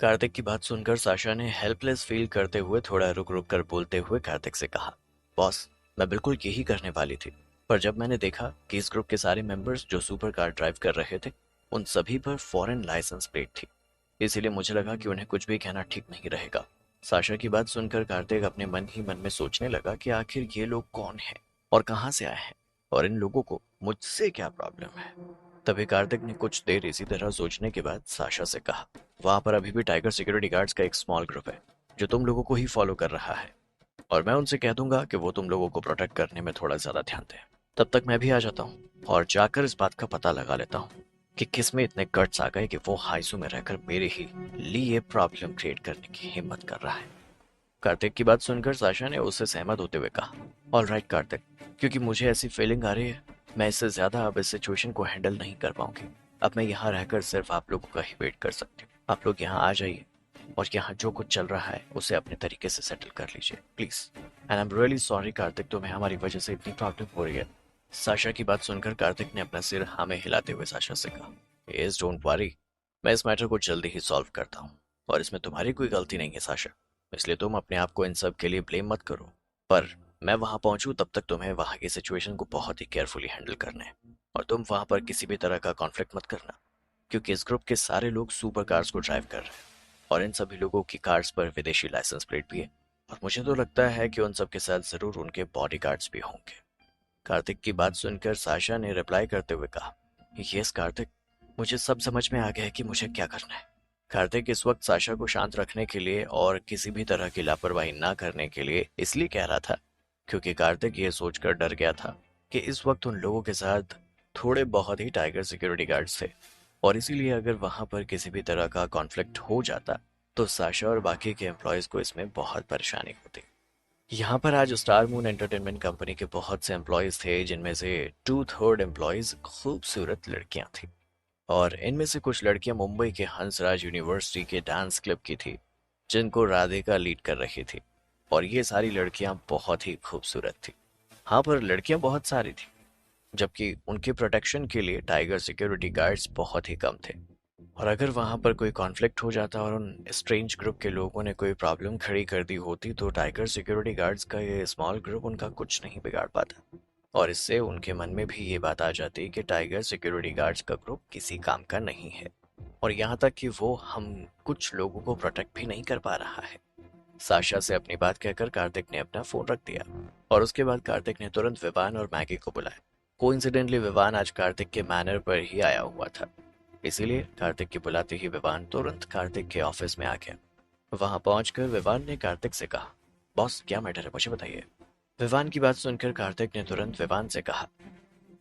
कार्तिक की बात सुनकर साशा ने हेल्पलेस फील करते हुए थोड़ा रुक रुक कर बोलते हुए कार्तिक से कहा, बॉस, मैं बिल्कुल यही करने वाली थी, पर जब मैंने देखा कि इस ग्रुप के सारे मेंबर्स जो सुपर कार ड्राइव कर रहे थे उन सभी पर फॉरेन लाइसेंस प्लेट थी, इसीलिए मुझे लगा कि उन्हें कुछ भी कहना ठीक नहीं रहेगा। साशा की बात सुनकर कार्तिक अपने मन ही मन में सोचने लगा कि आखिर ये लोग कौन हैं और कहाँ से आए हैं और इन लोगों को मुझसे क्या प्रॉब्लम है। तभी कार्तिक ने कुछ देर इसी तरह सोचने के बाद साशा से कहा, वहां पर अभी भी टाइगर सिक्योरिटी गार्ड्स का एक स्मॉल ग्रुप है जो तुम लोगों को ही फॉलो कर रहा है, और मैं उनसे कह दूंगा कि वो तुम लोगों को प्रोटेक्ट करने में थोड़ा ज्यादा ध्यान दें। तब तक मैं भी आ जाता हूँ और जाकर इस बात का पता लगा लेता हूँ कि किस में इतने गट्स आ गए कि वो हाइसू में रहकर मेरे ही लिए प्रॉब्लम क्रिएट करने की हिम्मत कर रहा है। कार्तिक की बात सुनकर साशा ने उससे सहमत होते हुए कहा, ऑल राइट कार्तिक, क्योंकि मुझे ऐसी फीलिंग आ रही है मैं इससे ज्यादा अब इस सिचुएशन को हैंडल नहीं कर पाऊंगी। अब मैं यहाँ रहकर सिर्फ आप लोगों का ही वेट कर सकती हूँ। आप लोग यहाँ आ जाइए और यहाँ जो कुछ चल रहा है उसे अपने तरीके से सेटल कर लीजिए please. And I am really sorry Kartik, तुम्हें हमारी वजह से इतनी प्रॉब्लम हो रही है। साशा की बात सुनकर कार्तिक ने अपना सिर हाँ में हिलाते हुए साशा से कहा, यस डोंट वरी, मैं इस मैटर को जल्दी ही सॉल्व करता हूँ और इसमें तुम्हारी कोई गलती नहीं है साशा, इसलिए तुम अपने आप को इन सब के लिए ब्लेम मत करो। पर मैं वहां पहुंचूं तब तक तुम्हें वहां की सिचुएशन को बहुत ही केयरफुली हैंडल करना है और तुम वहां पर किसी भी तरह का कॉन्फ्लिक्ट मत करना, क्योंकि इस ग्रुप के सारे लोग सुपर कार्स को ड्राइव कर रहे हैं और इन सभी लोगों की कार्स पर विदेशी लाइसेंस प्लेट भी है, और मुझे तो लगता है कि उन सब के साथ जरूर उनके बॉडी गार्ड्स भी होंगे। कार्तिक की बात सुनकर साशा ने रिप्लाई करते हुए कहा, यस कार्तिक, मुझे सब समझ में आ गया है कि मुझे क्या करना है। कार्तिक इस वक्त साशा को शांत रखने के लिए और किसी भी तरह की लापरवाही ना करने के लिए इसलिए कह रहा था क्योंकि कार्तिक ये सोचकर डर गया था कि इस वक्त उन लोगों के साथ थोड़े बहुत ही टाइगर सिक्योरिटी गार्ड्स थे, और इसीलिए अगर वहां पर किसी भी तरह का कॉन्फ्लिक्ट हो जाता तो साशा और बाकी के एम्प्लॉयज को इसमें बहुत परेशानी होती। यहाँ पर आज स्टार मून एंटरटेनमेंट कंपनी के बहुत से एम्प्लॉयज थे जिनमें से 2/3 एम्प्लॉयज खूबसूरत लड़कियां थी, और इनमें से कुछ लड़कियां मुंबई के हंसराज यूनिवर्सिटी के डांस क्लब की थी जिनको राधिका लीड कर रही थी, और ये सारी लड़कियां बहुत ही खूबसूरत थी। हाँ, पर लड़कियां बहुत सारी थी, जबकि उनके प्रोटेक्शन के लिए टाइगर सिक्योरिटी गार्ड्स बहुत ही कम थे, और अगर वहां पर कोई कॉन्फ्लिक्ट हो जाता और उन स्ट्रेंज ग्रुप के लोगों ने कोई प्रॉब्लम खड़ी कर दी होती तो टाइगर सिक्योरिटी गार्ड्स का ये स्मॉल ग्रुप उनका कुछ नहीं बिगाड़ पाता, और इससे उनके मन में भी ये बात आ जाती कि टाइगर सिक्योरिटी गार्ड्स का ग्रुप किसी काम का नहीं है, और यहाँ तक कि वो हम कुछ लोगों को प्रोटेक्ट भी नहीं कर पा रहा है। साशा से अपनी बात कहकर कार्तिक ने अपना फोन रख दिया, और उसके बाद कार्तिक ने तुरंत विवान और मैगी को बुलाया। कोइंसिडेंटली विवान आज कार्तिक के मैनर पर ही आया हुआ था, इसीलिए कार्तिक के बुलाते ही विवान तुरंत कार्तिक के ऑफिस में आ गया। वहां पहुंचकर विवान ने कार्तिक से कहा, बॉस क्या मैटर है मुझे बताइए। विवान की बात सुनकर कार्तिक ने तुरंत विवान से कहा,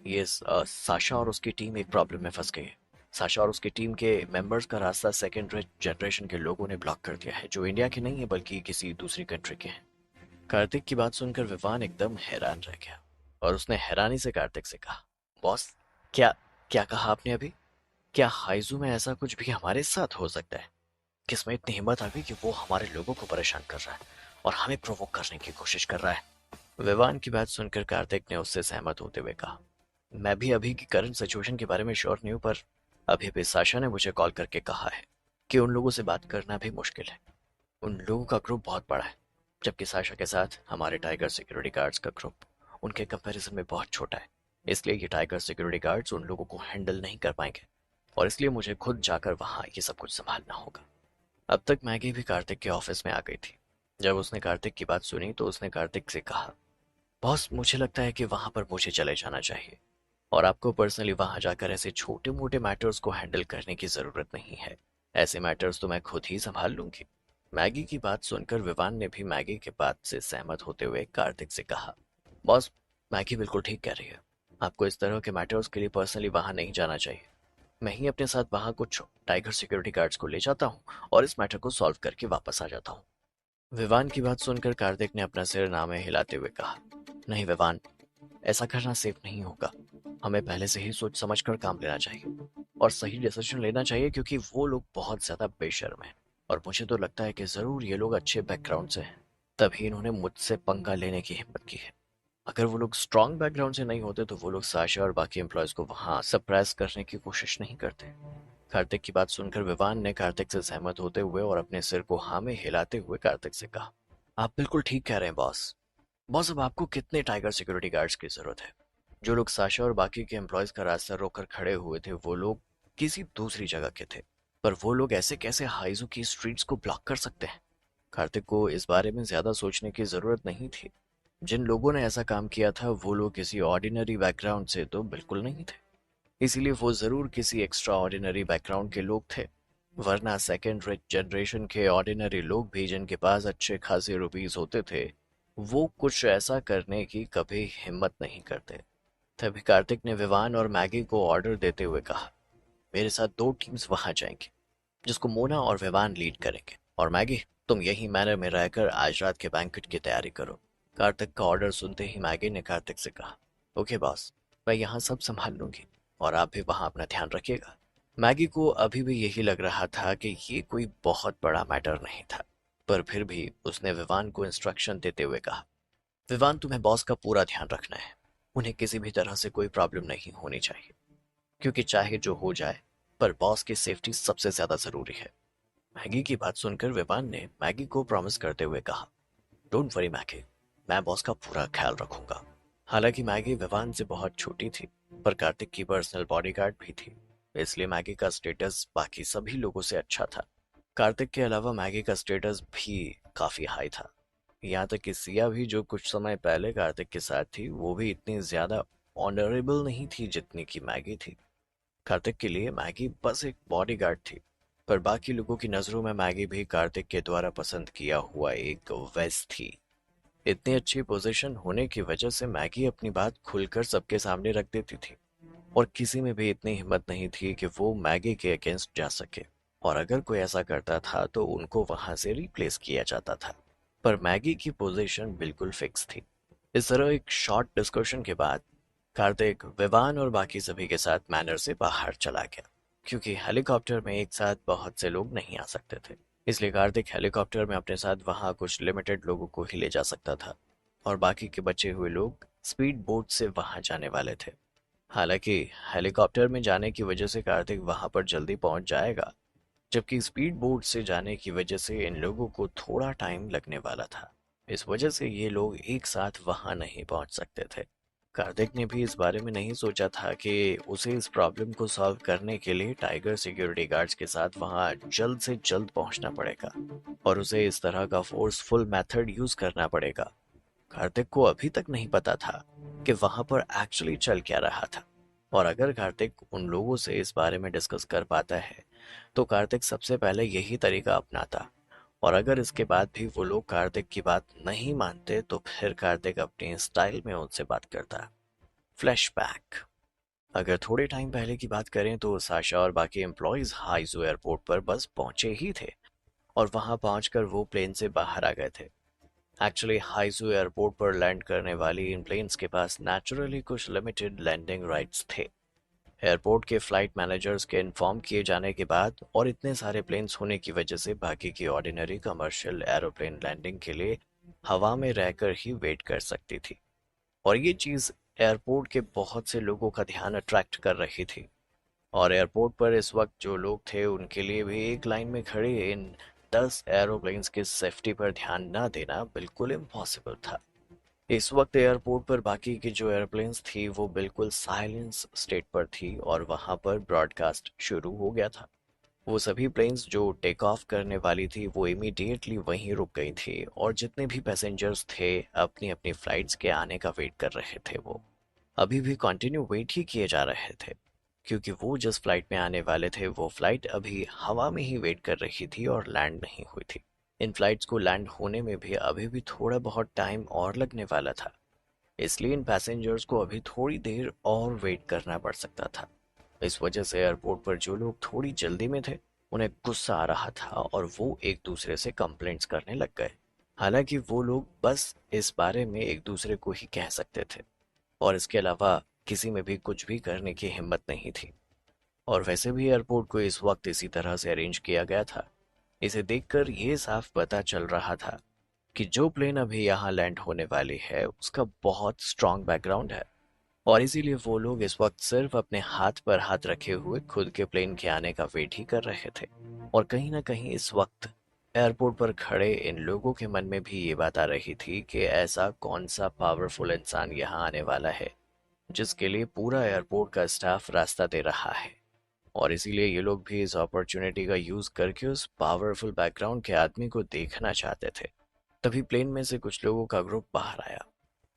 ये साशा और उसकी टीम एक प्रॉब्लम में फंस गई है। साशा और उसकी टीम के मेंबर्स का रास्ता सेकेंड जनरेशन के लोगों ने ब्लॉक कर दिया है जो इंडिया के नहीं है बल्कि किसी दूसरी कंट्री के हैं। कार्तिक की बात सुनकर विवान एकदम हैरान रह गया और उसने हैरानी से कार्तिक से कहा, बॉस, क्या क्या कहा आपने अभी? क्या हाइजू में ऐसा कुछ भी हमारे साथ हो सकता है? किसमें इतनी हिम्मत आ गई कि वो हमारे लोगों को परेशान कर रहा है और हमें प्रोवोक करने की कोशिश कर रहा है? विवान की बात सुनकर कार्तिक ने उससे सहमत होते हुए कहा, मैं भी अभी की करंट सिचुएशन के बारे में श्योर नहीं हूँ, पर अभी भी साशा ने मुझे कॉल करके कहा है कि उन लोगों से बात करना भी मुश्किल है। उन लोगों का ग्रुप बहुत बड़ा है, जबकि साशा के साथ हमारे टाइगर सिक्योरिटी गार्ड्स का ग्रुप उनके कंपैरिजन में बहुत छोटा है, इसलिए ये टाइगर सिक्योरिटी गार्ड्स उन लोगों को हैंडल नहीं कर पाएंगे, और इसलिए मुझे खुद जाकर वहां ये सब कुछ संभालना होगा। अब तक मैगी भी कार्तिक के ऑफिस में आ गई थी। जब उसने कार्तिक की बात सुनी तो उसने कार्तिक से कहा, बॉस, मुझे लगता है कि वहां पर मुझे चले जाना चाहिए और आपको पर्सनली वहां जाकर ऐसे छोटे मोटे मैटर्स को हैंडल करने की जरूरत नहीं है। ऐसे मैटर्स तो मैं खुद ही संभाल लूंगी। मैगी की बात सुनकर विवान ने भी मैगी के बात से सहमत होते हुए कार्तिक से कहा, बॉस, मैगी बिल्कुल ठीक कह रही है। आपको इस तरह के मैटर्स के लिए पर्सनली वहां नहीं जाना चाहिए। मैं ही अपने साथ वहां कुछ टाइगर सिक्योरिटी गार्ड्स को ले जाता हूँ और इस मैटर को सॉल्व करके वापस आ जाता हूँ। विवान की बात सुनकर कार्तिक ने अपना सिर नामे हिलाते हुए कहा, नहीं विवान, ऐसा करना सेफ नहीं होगा। हमें पहले से ही सोच समझ कर काम लेना चाहिए और सही डिसीजन लेना चाहिए, क्योंकि वो लोग बहुत ज्यादा बेशर्म हैं और मुझे तो लगता है कि जरूर ये लोग अच्छे बैकग्राउंड से हैं, तभी इन्होंने मुझसे पंगा लेने की हिम्मत की है। अगर वो लोग स्ट्रांग बैकग्राउंड से नहीं होते तो वो लोग साशा और बाकी एम्प्लॉयज को वहां सरप्राइज करने की कोशिश नहीं करते। कार्तिक की बात सुनकर विवान ने कार्तिक से सहमत होते हुए और अपने सिर को हाँ में हिलाते हुए कार्तिक से कहा, आप बिल्कुल ठीक कह रहे हैं बॉस। बॉस, अब आपको कितने टाइगर सिक्योरिटी गार्ड्स की जरूरत है? जो लोग साशा और बाकी के एम्प्लॉयज का रास्ता रोककर खड़े हुए थे वो लोग किसी दूसरी जगह के थे, पर वो लोग ऐसे कैसे हाइजू की स्ट्रीट्स को ब्लॉक कर सकते हैं? कार्तिक को इस बारे में ज्यादा सोचने की जरूरत नहीं थी। जिन लोगों ने ऐसा काम किया था वो लोग किसी ऑर्डिनरी बैकग्राउंड से तो बिल्कुल नहीं थे, इसीलिए वो जरूर किसी एक्स्ट्रा ऑर्डिनरी बैकग्राउंड के लोग थे। वरना सेकेंड जनरेशन के ऑर्डिनरी लोग भी जिनके पास अच्छे खासे रुपीस होते थे, वो कुछ ऐसा करने की कभी हिम्मत नहीं करते। तभी कार्तिक ने विवान और मैगी को ऑर्डर देते हुए कहा, मेरे साथ 2 टीम्स वहां जाएंगी, जिसको मोना और विवान लीड करेंगे, और मैगी तुम यही मैनर में रहकर आज रात के बैंक्वेट की तैयारी करो। कार्तिक का ऑर्डर सुनते ही मैगी ने कार्तिक से कहा, ओके बॉस, मैं यहाँ सब संभाल लूंगी और आप भी वहां अपना ध्यान रखिएगा। मैगी को अभी भी यही लग रहा था कि ये कोई बहुत बड़ा मैटर नहीं था, पर फिर भी उसने विवान को इंस्ट्रक्शन देते हुए कहा, विवान तुम्हें बॉस का पूरा ध्यान रखना है, उन्हें किसी भी तरह से कोई प्रॉब्लम नहीं होनी चाहिए, क्योंकि चाहे जो हो जाए पर बॉस की सेफ्टी सबसे ज्यादा जरूरी है। मैगी की बात सुनकर विवान ने मैगी को प्रॉमिस करते हुए कहा, डोंट वरी मैगी, मैं बॉस का पूरा ख्याल रखूंगा। हालांकि मैगी विवान से बहुत छोटी थी, पर कार्तिक की पर्सनल बॉडीगार्ड भी थी, इसलिए मैगी का स्टेटस बाकी सभी लोगों से अच्छा था। कार्तिक के अलावा मैगी का स्टेटस भी काफी हाई था। यहाँ तक कि सिया भी, जो कुछ समय पहले कार्तिक के साथ थी, वो भी इतनी ज्यादा ऑनरेबल नहीं थी जितनी की मैगी थी। कार्तिक के लिए मैगी बस एक बॉडीगार्ड थी, पर बाकी लोगों की नजरों में मैगी भी कार्तिक के द्वारा पसंद किया हुआ एक वेस थी। इतनी अच्छी पोजीशन होने की वजह से मैगी अपनी बात खुलकर सबके सामने रख देती थी, और किसी में भी इतनी हिम्मत नहीं थी कि वो मैगी के अगेंस्ट जा सके, और अगर कोई ऐसा करता था तो उनको वहां से रिप्लेस किया जाता था। पर मैगी की पोजीशन बिल्कुल फिक्स थी। इस तरह एक शॉर्ट डिस्कशन के बाद कार्तिक, विवान और बाकी सभी के साथ मैनर से बाहर चला गया, क्योंकि हेलीकॉप्टर में एक साथ बहुत से लोग नहीं आ सकते थे। इसलिए कार्तिक हेलीकॉप्टर में अपने साथ वहां कुछ लिमिटेड लोगों को ही ले जा सकता था, और बाकी के बचे हुए लोग स्पीड बोट से वहां जाने वाले थे। हालांकि हेलीकॉप्टर में जाने की वजह से कार्तिक वहां पर जल्दी पहुंच जाएगा, जबकि स्पीड बोट से जाने की वजह से इन लोगों को थोड़ा टाइम लगने वाला था। इस वजह से ये लोग एक साथ वहां नहीं पहुंच सकते थे। कार्तिक ने भी इस बारे में नहीं सोचा था कि उसे इस प्रॉब्लम को सॉल्व करने के लिए टाइगर सिक्योरिटी गार्ड्स के साथ वहां जल्द से जल्द पहुंचना पड़ेगा, और उसे इस तरह का फोर्सफुल मेथड यूज करना पड़ेगा। कार्तिक को अभी तक नहीं पता था कि वहां पर एक्चुअली चल क्या रहा था, और अगर कार्तिक उन लोगों से इस बारे में डिस्कस कर पाता है तो कार्तिक सबसे पहले यही तरीका अपनाता, और अगर इसके बाद भी वो लोग कार्तिक की बात नहीं मानते तो फिर कार्तिक अपने स्टाइल में उनसे बात करता। फ्लैशबैक। अगर थोड़े टाइम पहले की बात करें तो साशा और बाकी एम्प्लॉयज हाइजू एयरपोर्ट पर बस पहुंचे ही थे, और वहां पहुंचकर वो प्लेन से बाहर आ गए थे। एक्चुअली हाइजू एयरपोर्ट पर लैंड करने वाली इन प्लेन्स के पास नेचुरली कुछ लिमिटेड लैंडिंग राइट्स थे। एयरपोर्ट के फ्लाइट मैनेजर्स के इन्फॉर्म किए जाने के बाद और इतने सारे प्लेन्स होने की वजह से बाकी की ऑर्डिनरी कमर्शियल एरोप्लेन लैंडिंग के लिए हवा में रहकर ही वेट कर सकती थी, और ये चीज़ एयरपोर्ट के बहुत से लोगों का ध्यान अट्रैक्ट कर रही थी। और एयरपोर्ट पर इस वक्त जो लोग थे उनके लिए भी एक लाइन में खड़े इन 10 एरोप्लेन्स की सेफ्टी पर ध्यान न देना बिल्कुल इम्पॉसिबल था। इस वक्त एयरपोर्ट पर बाकी की जो एयरप्लेन्स थी वो बिल्कुल साइलेंस स्टेट पर थी, और वहां पर ब्रॉडकास्ट शुरू हो गया था। वो सभी प्लेन्स जो टेक ऑफ करने वाली थी वो इमीडिएटली वहीं रुक गई थी, और जितने भी पैसेंजर्स थे अपनी अपनी फ्लाइट्स के आने का वेट कर रहे थे। वो अभी भी कंटिन्यू वेट ही किए जा रहे थे, क्योंकि वो जिस फ्लाइट में आने वाले थे वो फ्लाइट अभी हवा में ही वेट कर रही थी और लैंड नहीं हुई थी। इन फ्लाइट्स को लैंड होने में भी अभी भी थोड़ा बहुत टाइम और लगने वाला था, इसलिए इन पैसेंजर्स को अभी थोड़ी देर और वेट करना पड़ सकता था। इस वजह से एयरपोर्ट पर जो लोग थोड़ी जल्दी में थे उन्हें गुस्सा आ रहा था, और वो एक दूसरे से कंप्लेंट्स करने लग गए। हालांकि वो लोग बस इस बारे में एक दूसरे को ही कह सकते थे, और इसके अलावा किसी में भी कुछ भी करने की हिम्मत नहीं थी। और वैसे भी एयरपोर्ट को इस वक्त इसी तरह से अरेंज किया गया था। इसे देखकर ये साफ पता चल रहा था कि जो प्लेन अभी यहाँ लैंड होने वाली है उसका बहुत स्ट्रांग बैकग्राउंड है। और इसीलिए वो लोग इस वक्त सिर्फ अपने हाथ पर हाथ रखे हुए खुद के प्लेन के आने का वेट ही कर रहे थे। और कहीं ना कहीं इस वक्त एयरपोर्ट पर खड़े इन लोगों के मन में भी ये बात आ रही थी कि ऐसा कौन सा पावरफुल इंसान यहाँ आने वाला है जिसके लिए पूरा एयरपोर्ट का स्टाफ रास्ता दे रहा है। और इसीलिए ये लोग भी इस अपॉर्चुनिटी का यूज करके उस पावरफुल बैकग्राउंड के आदमी को देखना चाहते थे। तभी प्लेन में से कुछ लोगों का ग्रुप बाहर आया।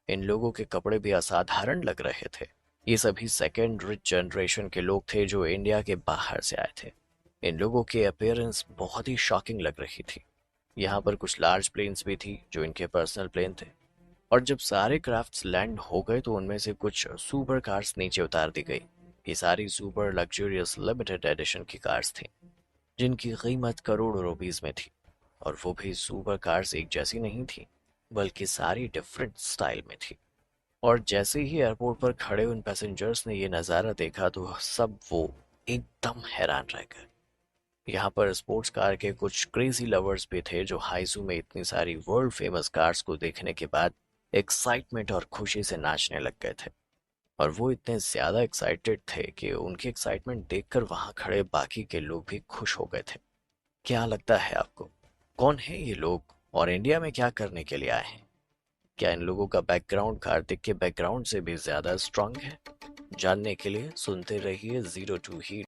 इन लोगों के कपड़े भी असाधारण लग रहे थे। ये सभी सेकेंड रिच जनरेशन के लोग थे जो इंडिया के बाहर से आए थे। इन लोगों की अपीयरेंस बहुत ही शॉकिंग लग रही थी। यहाँ पर कुछ लार्ज प्लेन्स भी थी जो इनके पर्सनल प्लेन थे। और जब सारे क्राफ्ट्स लैंड हो गए तो उनमें से कुछ सुपर कार्स नीचे उतार दी गई। ये सारी सुपर लग्जरियस लिमिटेड एडिशन की कार्स थी जिनकी कीमत करोड़ों रुपीस में थी। और वो भी सुपर कार्स एक जैसी नहीं थी बल्कि सारी डिफरेंट स्टाइल में थी। और जैसे ही एयरपोर्ट पर खड़े उन पैसेंजर्स ने ये नज़ारा देखा तो सब वो एकदम हैरान रह गए। यहाँ पर स्पोर्ट्स कार के कुछ क्रेजी लवर्स भी थे जो हाइजू में इतनी सारी वर्ल्ड फेमस कार्स को देखने के बाद एक्साइटमेंट और खुशी से नाचने लग गए थे। और वो इतने ज्यादा एक्साइटेड थे कि उनकी एक्साइटमेंट देखकर वहां खड़े बाकी के लोग भी खुश हो गए थे। क्या लगता है आपको, कौन है ये लोग और इंडिया में क्या करने के लिए आए हैं? क्या इन लोगों का बैकग्राउंड कार्तिक के बैकग्राउंड से भी ज्यादा स्ट्रांग है? जानने के लिए सुनते रहिए 02 ही